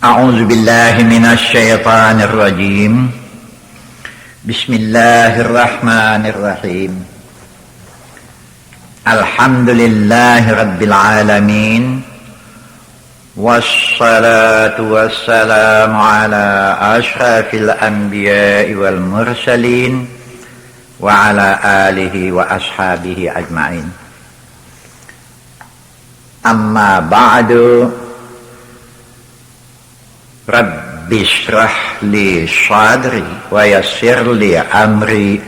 أعوذ بالله من الشيطان الرجيم. بسم الله الرحمن الرحيم. الحمد لله رب العالمين، والصلاة والسلام على أشرف الأنبياء والمرسلين وعلى آله وأصحابه أجمعين. أما بعد، Rabbi shrah li sadri wa yassir li amri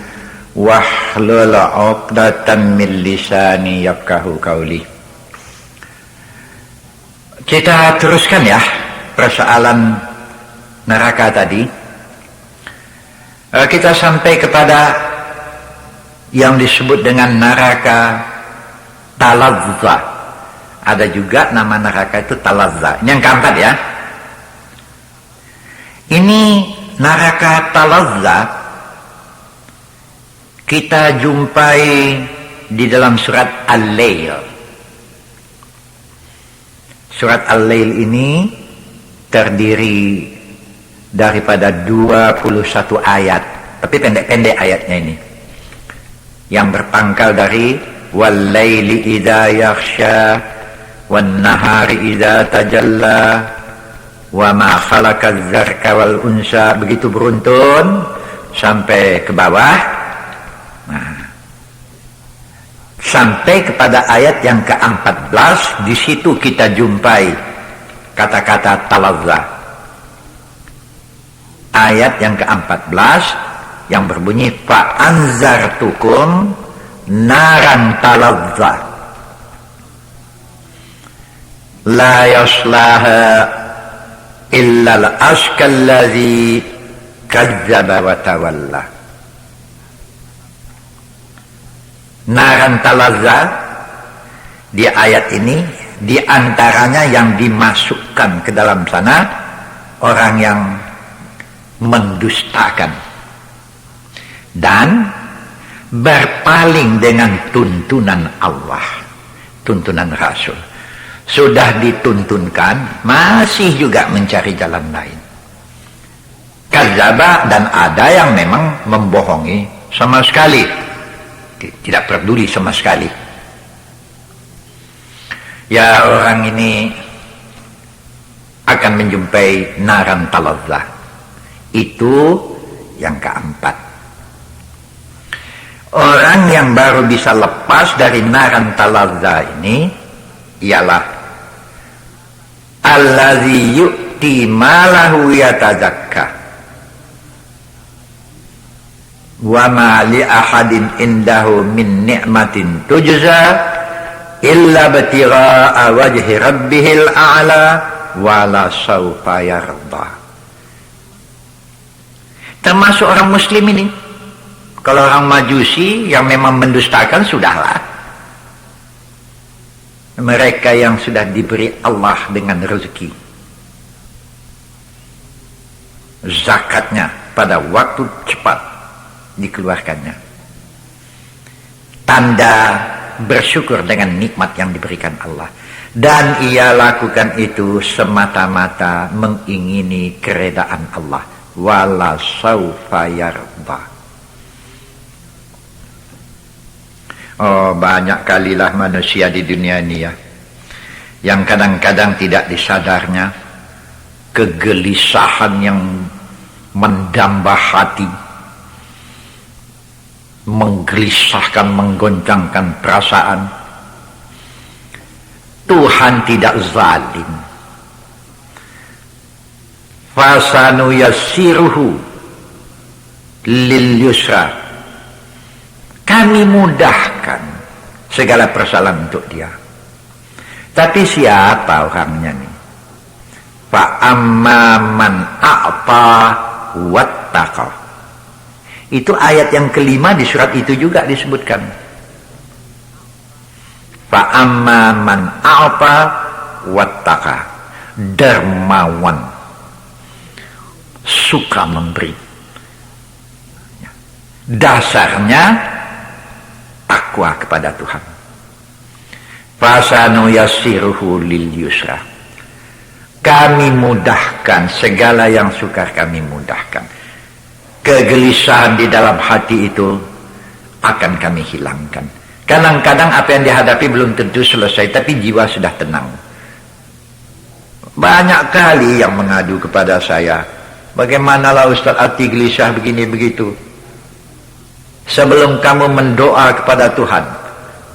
wahlul 'uqdatam min lisani yafqahu qawli. Kita teruskan ya persoalan neraka tadi. Kita sampai kepada yang disebut dengan neraka talazza. Ada juga nama neraka itu talazza. Ini yang keempat ya. Ini neraka talazza kita jumpai di dalam surat Al-Lail. Surat Al-Lail ini terdiri daripada 21 ayat, tapi pendek-pendek ayatnya ini, yang berpangkal dari wal-laili idza yaghsha wan nahari idza tajalla wa ma khalaqaz zarka wal unsa, begitu beruntun sampai ke bawah. Nah, sampai kepada ayat yang ke-14, di situ kita jumpai kata-kata talazza. Ayat yang ke-14 yang berbunyi fa anzartukum naran talazza la yaslaha illal ashkallazi kazzaba wa tawalla. Naran talazza di ayat ini diantaranya yang dimasukkan ke dalam sana orang yang mendustakan dan berpaling dengan tuntunan Allah, tuntunan Rasul. Sudah dituntunkan, masih juga mencari jalan lain. Kadzaba, dan ada yang memang membohongi sama sekali, tidak peduli sama sekali. Ya, orang ini akan menjumpai naran talazza. Itu yang keempat. Orang yang baru bisa lepas dari naran talazza ini ialah allazi yu'ti malahu yatazakka wa ma li ahadin indahu min ni'matin tujza illa batigha'a wajhi rabbihil a'la wa la sawfa yarda. Termasuk orang muslim ini. Kalau orang majusi yang memang mendustakan, sudahlah. Mereka yang sudah diberi Allah dengan rezeki, zakatnya pada waktu cepat dikeluarkannya, tanda bersyukur dengan nikmat yang diberikan Allah, dan ia lakukan itu semata-mata mengingini keredaan Allah. Wala sawfa yarda. Oh, banyak kalilah manusia di dunia ini ya, yang kadang-kadang tidak disadarnya kegelisahan yang mendambah hati, menggelisahkan, menggoncangkan perasaan. Tuhan tidak zalim. Fasanu yassiruhu lil yusra. Kami mudahkan segala persoalan untuk dia. Tapi siapa orangnya nih? Fa'amma man a'ta wattaqa. Itu ayat yang kelima di surat itu juga disebutkan. Fa'amma man a'ta wattaqa. Dermawan, suka memberi. Dasarnya takwa kepada Tuhan. Fasanu yassiruhu lil yusra. Kami mudahkan segala yang sukar, kami mudahkan. Kegelisahan di dalam hati itu akan kami hilangkan. Kadang-kadang apa yang dihadapi belum tentu selesai, tapi jiwa sudah tenang. Banyak kali yang mengadu kepada saya, bagaimanalah Ustaz, hati gelisah begini begitu. Sebelum kamu mendoa kepada Tuhan,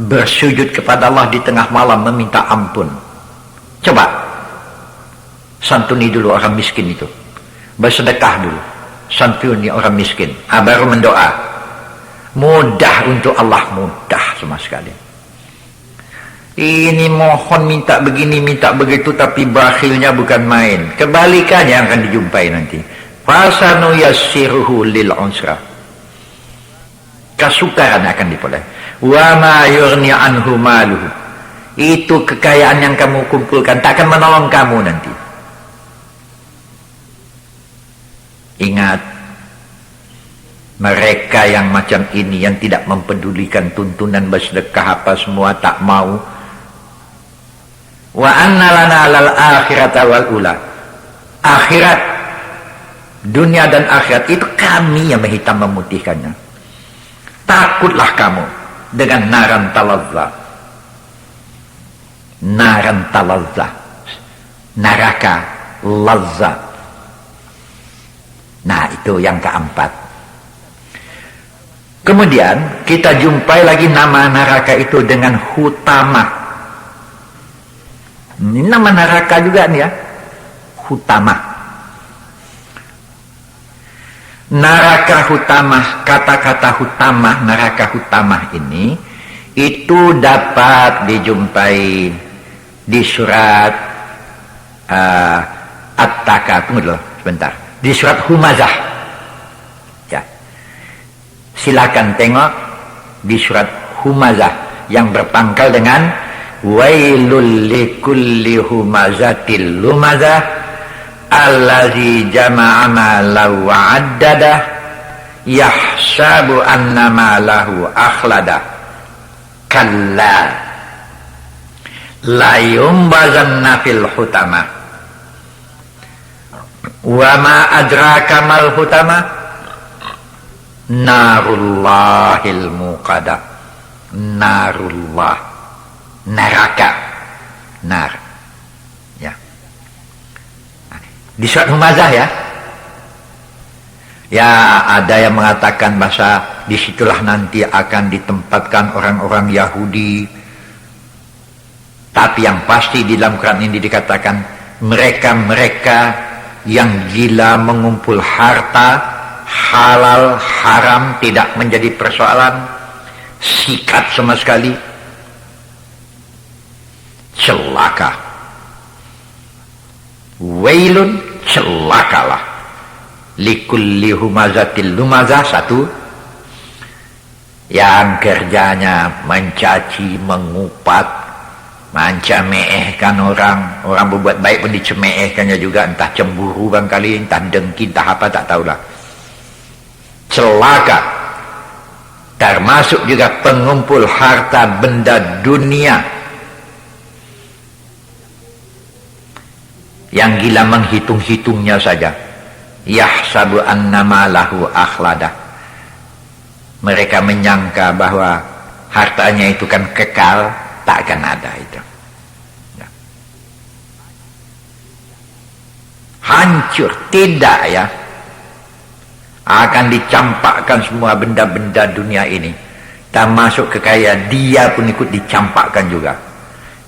bersujud kepada Allah di tengah malam meminta ampun, coba santuni dulu orang miskin itu, bersedekah dulu, santuni orang miskin, baru mendoa. Mudah untuk Allah, mudah sama sekali. Ini mohon minta begini minta begitu, tapi bakhilnya bukan main. Kebalikannya akan dijumpai nanti. Fasanu yassiruhu lil usra, kesukaran akan diperoleh. Wa ma yughni anhu maluhu, itu kekayaan yang kamu kumpulkan tak akan menolong kamu nanti. Ingat, mereka yang macam ini, yang tidak mempedulikan tuntunan bersedekah apa semua, tak mau. Wa anna lana alal akhirata wal ula, akhirat, dunia dan akhirat itu kami yang menghitam memutihkannya. Takutlah kamu dengan naran talazza, naran talazza, neraka lazza. Nah, itu yang keempat. Kemudian kita jumpai lagi nama neraka itu dengan hutama. Ini nama neraka juga nih ya, hutama. Neraka hutama, kata-kata hutama, neraka hutama ini itu dapat dijumpai di surat At-Taka. Tunggu dulu sebentar. Di surat Humazah. Ya. Silakan tengok di surat Humazah yang berpangkal dengan wailul likulli humazatil lumazah allazi jama'a malahu wa 'addadah yahsabu anna malahu akhlada kalla la yumbazanna fil hutama wa ma adraka mal hutama narullahil muqadah, narullah, neraka, nar, ya. Di surat Humazah ya. Ya, ada yang mengatakan bahasa disitulah nanti akan ditempatkan orang-orang Yahudi. Tapi yang pasti di dalam Quran ini dikatakan mereka-mereka yang gila mengumpul harta, halal haram tidak menjadi persoalan, sikat sama sekali. Celaka, wailun, celakalah, likulli humazatil lumazah, satu yang kerjanya mencaci, mengupat, mencemeehkan orang berbuat baik pun dicemeehkannya juga, entah cemburu barangkali, entah dengki, entah apa, tak tahulah. Celaka, termasuk juga pengumpul harta benda dunia yang gila menghitung-hitungnya saja. Yahsabu annama lahu akhlada, mereka menyangka bahwa hartanya itu kan kekal, tak akan ada itu ya. Hancur, tidak ya, akan dicampakkan semua benda-benda dunia ini, termasuk kekayaan dia pun ikut dicampakkan juga.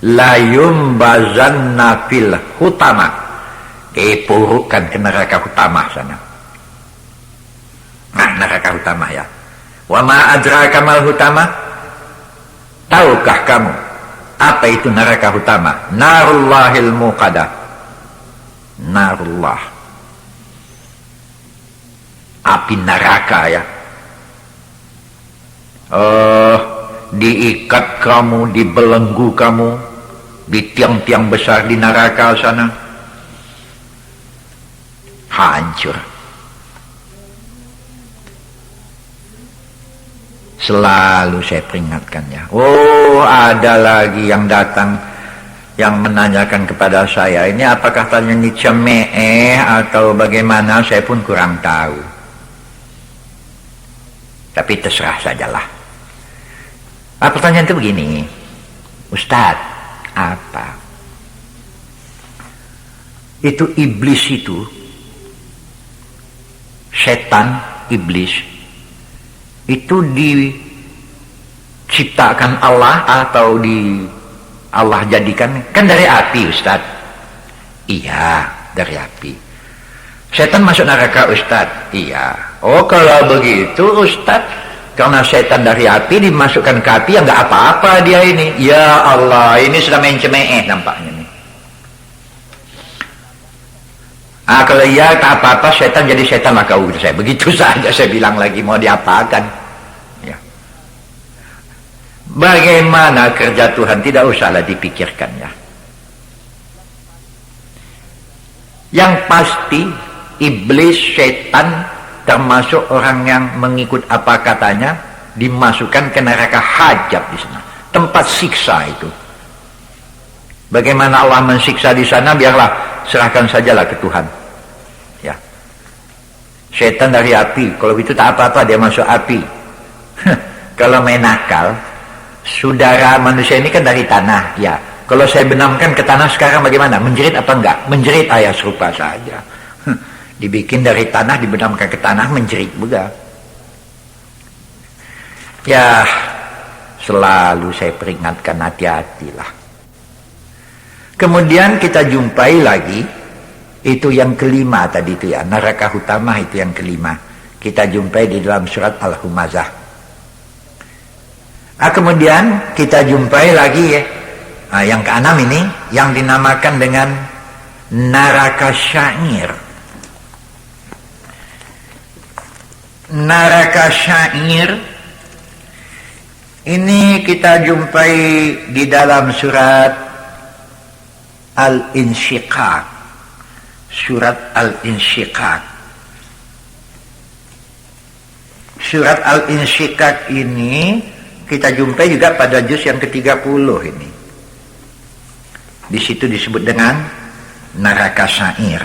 La yumbazanna fil hutama, dipurukan ke neraka hutama sana. Nah, neraka hutama ya. Wa ma adraka mal hutama, tahukah kamu apa itu neraka hutama? Narullahil muqadah, narullah, api neraka ya. Diikat kamu, dibelenggu kamu di tiang-tiang besar di neraka sana, hancur. Selalu saya peringatkan ya. Oh, ada lagi yang datang yang menanyakan kepada saya, ini apakah tanya ini cemeh atau bagaimana, saya pun kurang tahu. Tapi terserah sajalah. Pertanyaan itu begini, Ustadz, apa? Itu iblis itu, setan, iblis, itu diciptakan Allah atau Allah jadikan, kan dari api, Ustaz? Iya, dari api. Setan masuk neraka, Ustaz? Iya. Oh, kalau begitu, Ustaz, karena setan dari api dimasukkan ke api, ya nggak apa-apa dia ini. Ya Allah, ini sudah main cemeh nampaknya nih. Kalau iya tak apa-apa, setan jadi setan lah kau. Saya begitu saja, saya bilang lagi mau diapakan. Ya. Bagaimana kerja Tuhan, tidak usahlah dipikirkan ya. Yang pasti iblis, setan, termasuk orang yang mengikut apa katanya, dimasukkan ke neraka hajab di sana, tempat siksa itu. Bagaimana Allah mensiksa di sana, biarlah serahkan sajalah ke Tuhan. Ya, setan dari api, kalau itu tak apa-apa dia masuk api. Kalau main nakal, saudara manusia ini kan dari tanah, ya. Kalau saya benamkan ke tanah sekarang bagaimana? Menjerit apa enggak? Menjerit, ayah serupa saja. Dibikin dari tanah, dibenamkan ke tanah, menjerit juga. Ya, selalu saya peringatkan, hati-hatilah. Kemudian kita jumpai lagi, itu yang kelima tadi itu ya, neraka utama itu yang kelima. Kita jumpai di dalam surat Al-Humazah. Kemudian kita jumpai lagi ya, yang keenam ini, yang dinamakan dengan neraka syair. Neraka syair ini kita jumpai di dalam surat Al-Insyiqaq. Surat Al-Insyiqaq. Surat Al-Insyiqaq ini kita jumpai juga pada juz yang ke-30 ini. Di situ disebut dengan neraka syair.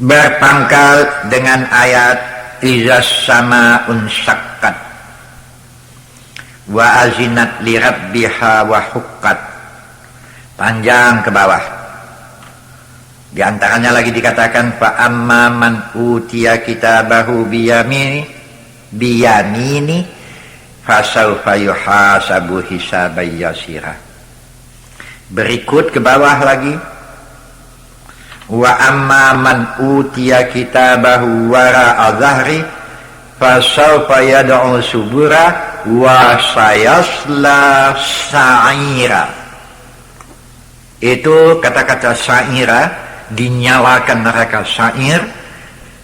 Berpangkal dengan ayat izas sama'un syaqqat wa azinat li rabbiha wa huqqat. Panjang ke bawah. Di antaranya lagi dikatakan fa amma man utiya kitabahu biyamini fasawfa yuhasabu hisaban yasira. Berikut ke bawah lagi, wa amma man utiya kitabahu wara'a dhahri fasawfa yad'u subura wa sayasla sa'ira. Itu kata-kata sa'ira, dinyalakan neraka sa'ir.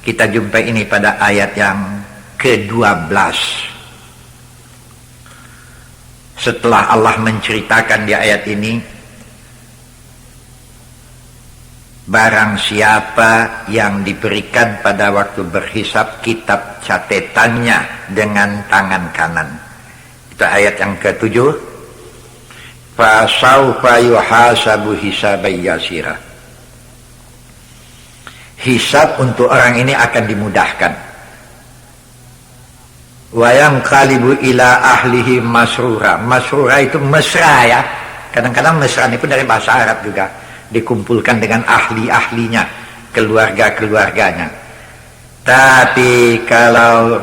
Kita jumpai ini pada ayat yang ke-12. Setelah Allah menceritakan di ayat ini, barang siapa yang diberikan pada waktu berhisab kitab catatannya dengan tangan kanan. Itu ayat yang ke-7. Fasawfa yuhasabu hisaban yasira. Hisab untuk orang ini akan dimudahkan. Wa yanqalibu ila ahlihi masrura. Masrura itu mesra ya. Kadang-kadang mesra ini pun dari bahasa Arab juga. Dikumpulkan dengan ahli-ahlinya, keluarga-keluarganya. Tapi kalau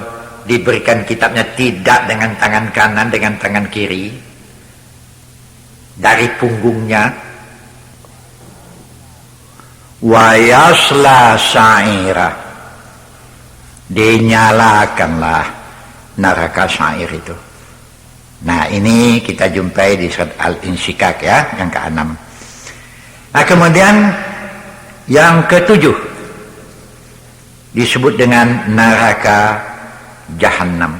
diberikan kitabnya tidak dengan tangan kanan, dengan tangan kiri, dari punggungnya, wa yasla sa'ira, dinyalakanlah neraka syair itu. Nah, ini kita jumpai di surat Al-Insyiqaq ya, yang ke-6. Nah, kemudian yang ke-7 disebut dengan neraka Jahannam.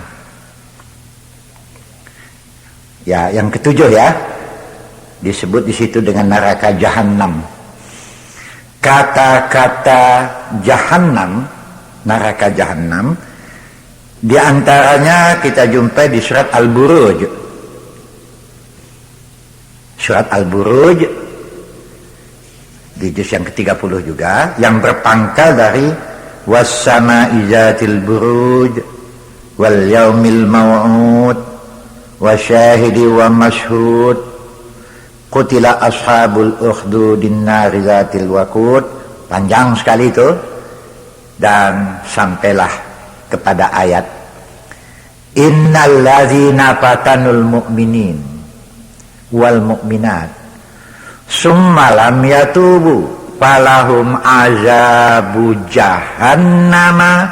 Ya, yang ke-7 ya, disebut di situ dengan neraka Jahannam. Kata-kata Jahannam, neraka Jahannam, di antaranya kita jumpai di surat Al-Buruj surat Al-Buruj di juz yang ke-30 juga, yang berpangkal dari was-sama'i zatil buruj wal yaumil maw'ud wa syahidi wa mashhud qutila ashabul ukhdudin nari zatil waqud. Panjang sekali itu, dan sampailah kepada ayat innal ladzina fatanul mu'minin wal mu'minat summa lam yatubu falahum azabu jahannama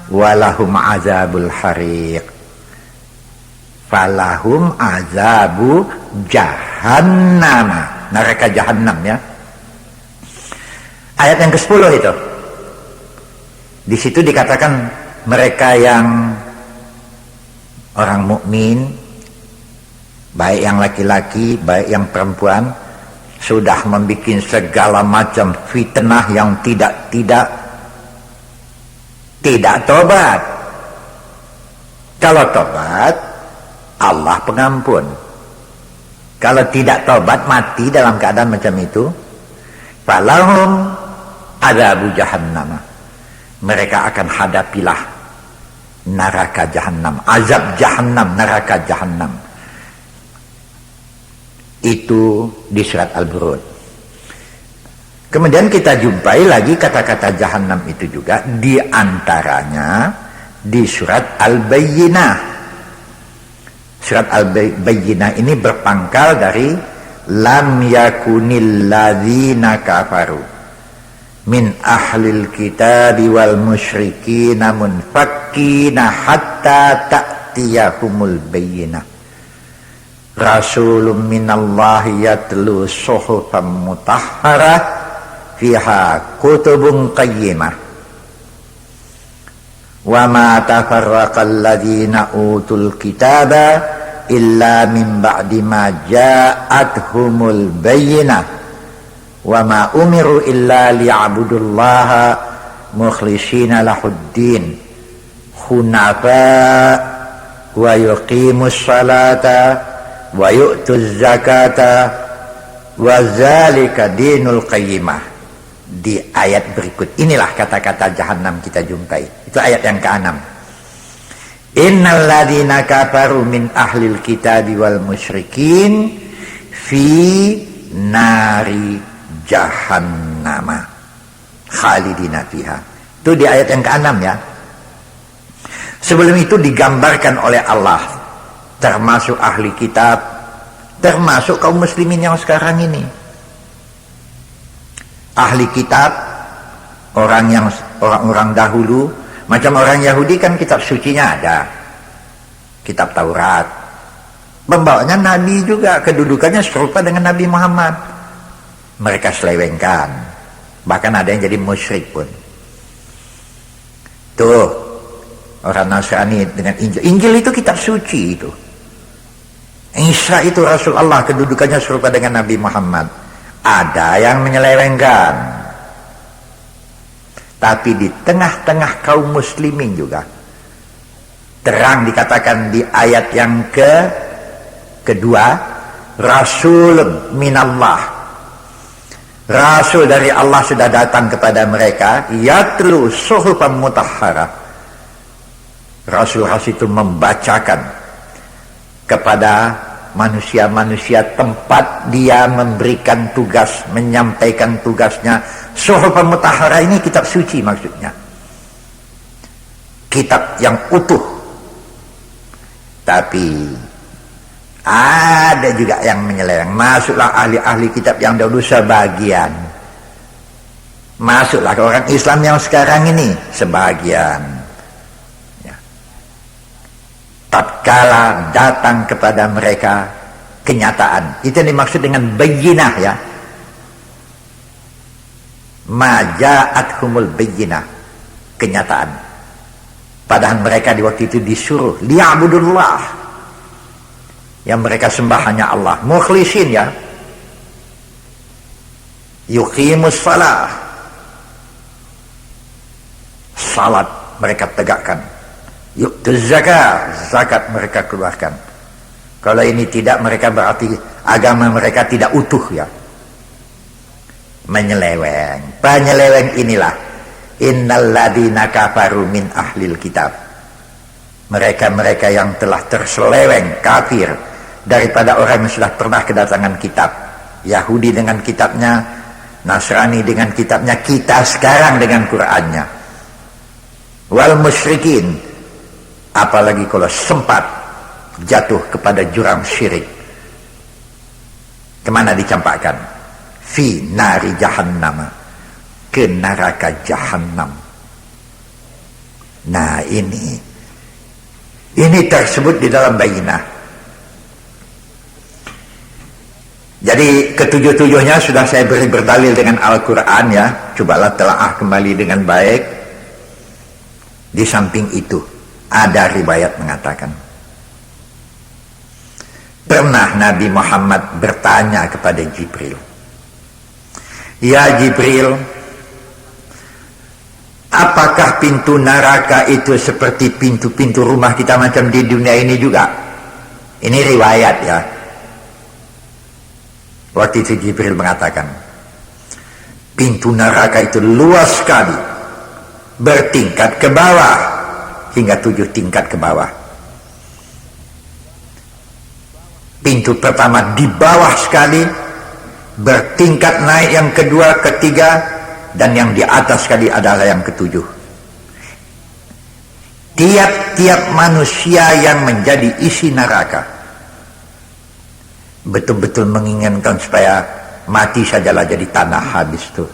walahum azabul hariq. Falahum azabu jahannama, neraka jahannam ya. Ayat yang ke-10 itu. Di situ dikatakan mereka yang orang mukmin, baik yang laki-laki, baik yang perempuan, sudah membuat segala macam fitnah yang tidak tobat. Kalau tobat, Allah pengampun. Kalau tidak tobat, mati dalam keadaan macam itu, falahum azabu jahannam. Mereka akan hadapilah neraka jahannam, azab jahannam, neraka jahannam. Itu di surat Al-Buruj. Kemudian kita jumpai lagi kata-kata jahannam itu juga di antaranya di surat Al-Bayyinah. Surat Al-Bayyinah ini berpangkal dari lam yakunil ladzina kafaru min ahlil kitabi wal musyrikina munfakkina hatta ta'tiyahumul bayyinah rasulun minallahi yatlu suhufan mutahharah fiha kutubun qayyimah wa ma tafarraqal ladzina utul kitaba illa min ba'di ma ja'athumul bayyinah wa ma umiru illa liya'budullaha mukhlishina lahuddin hunafa wa yuqimus salata wa yu'tuz zakata wa zalika dinul qayyimah. Di ayat berikut inilah kata-kata jahannam kita jumpai. Itu ayat yang ke-6. Innal ladzina kafaru min ahlil kitabi wal musyrikin fi nari jahannama khalidina fiha. Itu di ayat yang ke-6 ya. Sebelum itu digambarkan oleh Allah termasuk ahli kitab, termasuk kaum muslimin yang sekarang ini. Ahli kitab, orang-orang dahulu, macam orang Yahudi kan kitab sucinya ada, kitab Taurat. Pembawanya Nabi juga, kedudukannya serupa dengan Nabi Muhammad. Mereka selewengkan, bahkan ada yang jadi musyrik pun. Tuh, orang Nasrani dengan Injil. Injil itu kitab suci itu. Isa itu Rasul Allah, kedudukannya serupa dengan Nabi Muhammad. Ada yang menyelewengkan. Tapi di tengah-tengah kaum muslimin juga terang dikatakan di ayat yang kedua, Rasul minallah, Rasul dari Allah sudah datang kepada mereka, yatlu suhufan mutahharah. Rasul itu membacakan kepada manusia-manusia tempat dia memberikan tugas, menyampaikan tugasnya. Suhufan mutahharah ini kitab suci maksudnya, kitab yang utuh. Tapi ada juga yang menyeleweng. Masuklah ahli-ahli kitab yang dahulu sebagian, masuklah ke orang Islam yang sekarang ini sebagian ya. Tatkala datang kepada mereka kenyataan, itu yang dimaksud dengan bayyinah ya. Maja'athumul bayyinah, kenyataan. Padahal mereka di waktu itu disuruh liya'budullah, yang mereka sembah hanya Allah, mukhlisin ya, yuqimus salah, salat mereka tegakkan, yu'tuz zakat, zakat mereka keluarkan. Kalau ini tidak, mereka berarti agama mereka tidak utuh ya. Menyeleweng. Penyeleweng inilah innal ladzina kafaru min ahlil kitab. Mereka-mereka yang telah terseleweng kafir daripada orang yang sudah pernah kedatangan kitab. Yahudi dengan kitabnya, Nasrani dengan kitabnya, kita sekarang dengan Qur'annya. Wal musyrikin, apalagi kalau sempat jatuh kepada jurang syirik. Kemana dicampakkan? Fi nari jahannam, ke neraka jahannam. Nah ini tersebut di dalam Bayyinah. Jadi ketujuh-tujuhnya sudah saya beri berdalil dengan Al-Quran ya. Cobalah telaah kembali dengan baik. Di samping itu ada riwayat mengatakan, pernah Nabi Muhammad bertanya kepada Jibril, ya Jibril, apakah pintu neraka itu seperti pintu-pintu rumah kita macam di dunia ini juga? Ini riwayat ya. Waktu itu Jibril mengatakan, pintu neraka itu luas sekali, bertingkat ke bawah, hingga 7 tingkat ke bawah. Pintu pertama di bawah sekali, bertingkat naik yang kedua, ketiga, dan yang di atas sekali adalah yang ke-7. Tiap-tiap manusia yang menjadi isi neraka betul-betul menginginkan supaya mati sajalah jadi tanah habis tuh.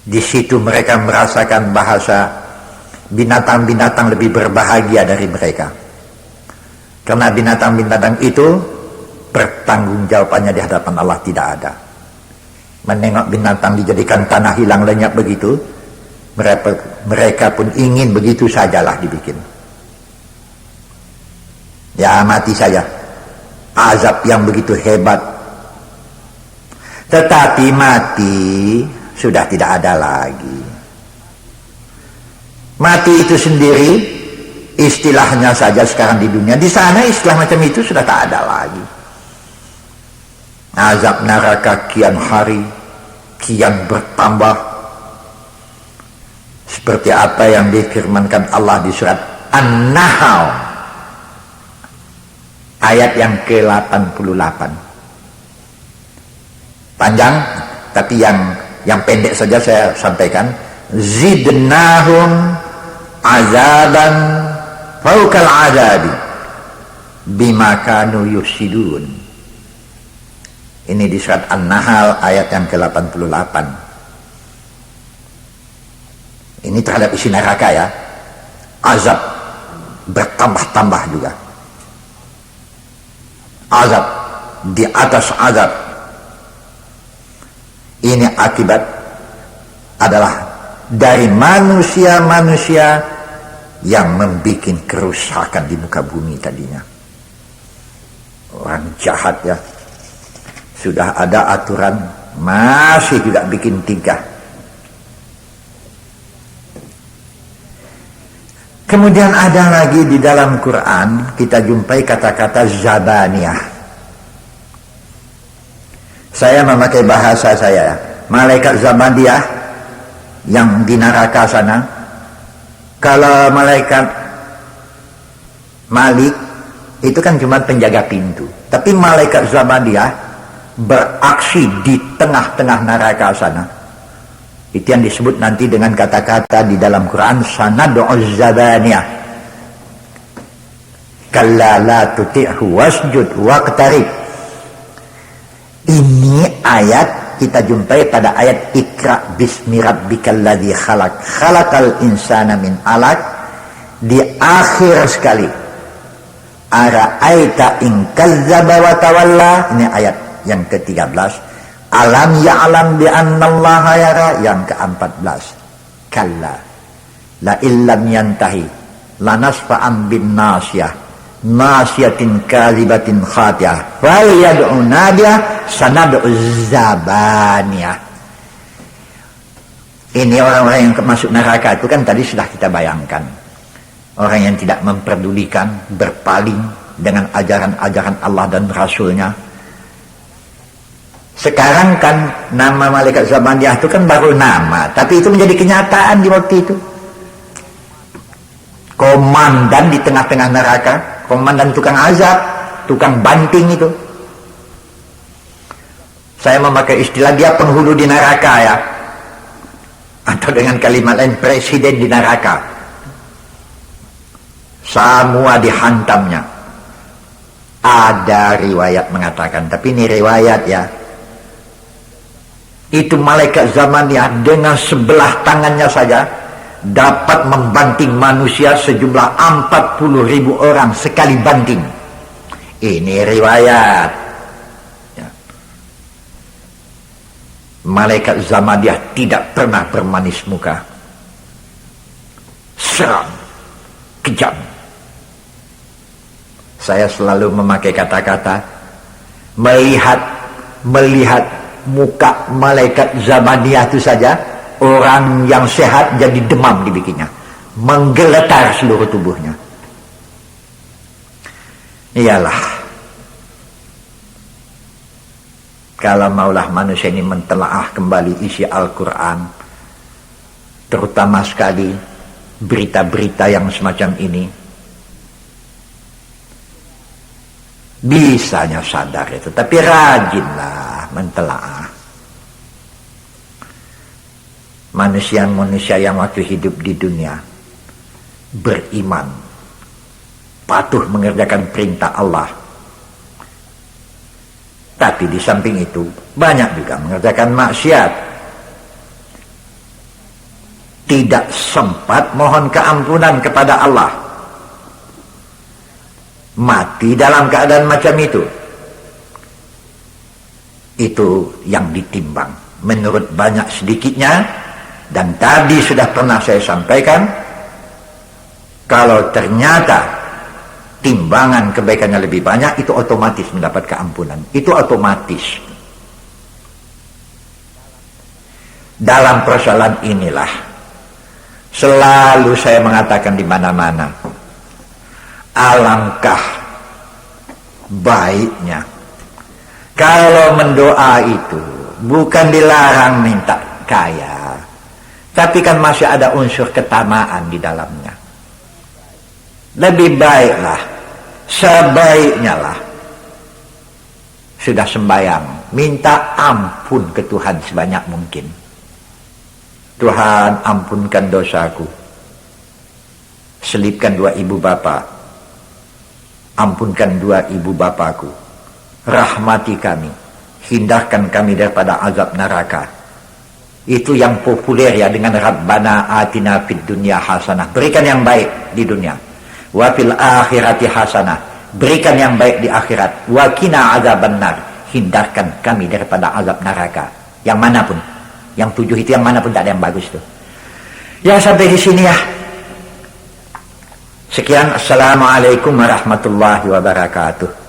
Di situ mereka merasakan bahasa binatang-binatang lebih berbahagia dari mereka. Karena binatang-binatang itu pertanggungjawabannya di hadapan Allah tidak ada. Menengok binatang dijadikan tanah hilang lenyap begitu, mereka pun ingin begitu sajalah dibikin. Ya mati saja. Azab yang begitu hebat. Tetapi mati sudah tidak ada lagi. Mati itu sendiri istilahnya saja sekarang di dunia. Di sana istilah macam itu sudah tak ada lagi. Azab neraka kian hari kian bertambah. Seperti apa yang difirmankan Allah di surat An-Nahl ayat yang ke-88. Panjang, tapi yang pendek saja saya sampaikan. Zidnahum azaban fawqal azabi bima kanu yufsidun. Ini di surat An-Nahl ayat yang ke-88. Ini terhadap isi neraka ya. Azab bertambah-tambah juga. Azab di atas azab. Ini akibat adalah dari manusia-manusia yang membuat kerusakan di muka bumi tadinya. Orang jahat ya. Sudah ada aturan, masih juga bikin tingkah. Kemudian ada lagi di dalam Quran kita jumpai kata-kata zabaniyah. Saya memakai bahasa saya, malaikat zabaniyah yang di neraka sana. Kalau malaikat Malik itu kan cuma penjaga pintu, tapi malaikat zabaniyah beraksi di tengah-tengah neraka sana. Itu yang disebut nanti dengan kata-kata di dalam Quran, sanad'uz zabaniyah. Kalla la tuti'hu wasjud waqtarib. Ini ayat kita jumpai pada ayat Iqra bismi rabbikal ladzi khalaq. Khalaqal insana min 'alaq. Di akhir sekali. Ara'aita in kazzaba wa tawalla. Ini ayat yang ke-13. Alam ya'lam bi annallaha yara, yang ke-14. Kalla la illam yantahi lanasfa'an bin nasiyah nasiyatin kazibatin khatiyah fal yad'u nadiyah sanad'u zabaniyah. Ini orang-orang yang masuk neraka itu kan tadi sudah kita bayangkan. Orang yang tidak memperdulikan, berpaling, dengan ajaran-ajaran Allah dan Rasulnya. Sekarang kan nama malaikat Zabaniyah itu kan baru nama, tapi itu menjadi kenyataan di waktu itu. Komandan di tengah-tengah neraka, komandan tukang azab, tukang banting itu. Saya memakai istilah dia penghulu di neraka ya, atau dengan kalimat lain presiden di neraka. Semua dihantamnya. Ada riwayat mengatakan, tapi ini riwayat ya, itu malaikat Zabaniyah dengan sebelah tangannya saja dapat membanting manusia sejumlah 40.000 orang sekali banting. Ini riwayat ya. Malaikat Zabaniyah tidak pernah bermanis muka, seram, kejam. Saya selalu memakai kata-kata melihat muka malaikat Zabaniyah itu saja, orang yang sehat jadi demam dibikinnya, menggeletar seluruh tubuhnya. Iyalah, kalau maulah manusia ini mentelaah kembali isi Al-Quran, terutama sekali berita-berita yang semacam ini, bisanya sadar itu, tapi rajinlah mentelaah. Manusia-manusia yang waktu hidup di dunia beriman, patuh mengerjakan perintah Allah, tapi di samping itu banyak juga mengerjakan maksiat, tidak sempat mohon keampunan kepada Allah, mati dalam keadaan macam itu yang ditimbang menurut banyak sedikitnya. Dan tadi sudah pernah saya sampaikan, kalau ternyata timbangan kebaikannya lebih banyak, itu otomatis mendapat keampunan, itu otomatis. Dalam persoalan inilah selalu saya mengatakan di mana-mana, alangkah baiknya kalau mendoa itu bukan dilarang minta kaya, tapi kan masih ada unsur ketamaan di dalamnya. Lebih baiklah, sebaiknya lah, sudah sembahyang, minta ampun ke Tuhan sebanyak mungkin. Tuhan, ampunkan dosaku, selipkan 2 ibu bapa, ampunkan 2 ibu bapaku, rahmati kami, hindarkan kami daripada azab neraka. Itu yang populer ya, dengan Rabbana atina fid dunya hasanah, berikan yang baik di dunia, wa fil akhirati hasanah, berikan yang baik di akhirat, wa qina azabannar, hindarkan kami daripada azab neraka. Yang manapun, yang 7 itu yang manapun, tak ada yang bagus tuh. Ya, sampai di sini ya. Sekian, assalamualaikum warahmatullahi wabarakatuh.